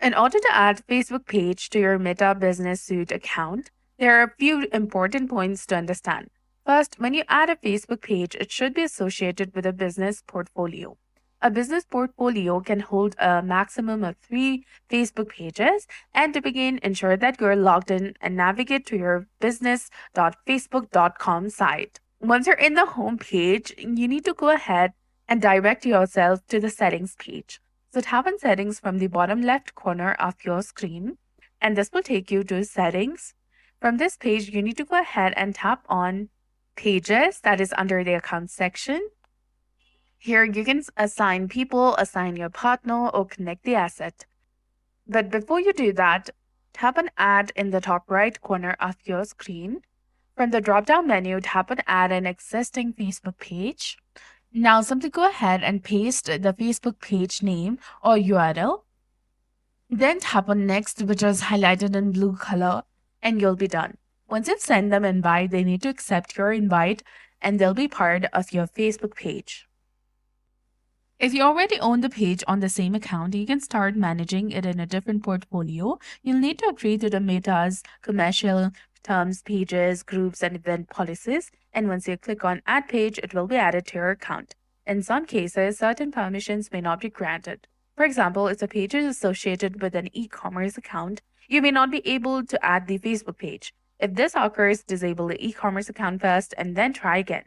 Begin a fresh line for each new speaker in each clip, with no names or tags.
In order to add Facebook page to your Meta Business Suite account, there are a few important points to understand. First, when you add a Facebook page, it should be associated with a business portfolio. A business portfolio can hold a maximum of 3 Facebook pages, and to begin, ensure that you're logged in and navigate to your business.facebook.com site. Once you're in the home page, you need to go ahead and direct yourself to the settings page. So tap on settings from the bottom left corner of your screen, and this will take you to settings. From this page, you need to go ahead and tap on pages, that is under the account section. Here you can assign people, assign your partner, or connect the asset. But before you do that, tap on add in the top right corner of your screen. From the drop-down menu, tap on add an existing Facebook page. Now simply go ahead and paste the Facebook page name or URL. Then tap on next, which is highlighted in blue color, and you'll be done. Once you've sent them invite, they need to accept your invite and they'll be part of your Facebook page. If you already own the page on the same account, you can start managing it in a different portfolio. You'll need to agree to the Meta's commercial terms, pages, groups, and event policies. And once you click on Add Page, it will be added to your account. In some cases, certain permissions may not be granted. For example, if the page is associated with an e-commerce account, you may not be able to add the Facebook page. If this occurs, disable the e-commerce account first and then try again.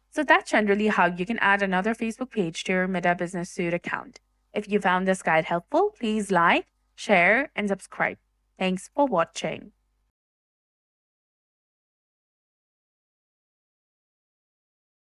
So that's generally how you can add another Facebook page to your Meta Business Suite account. If you found this guide helpful, please like, share, and subscribe. Thanks for watching.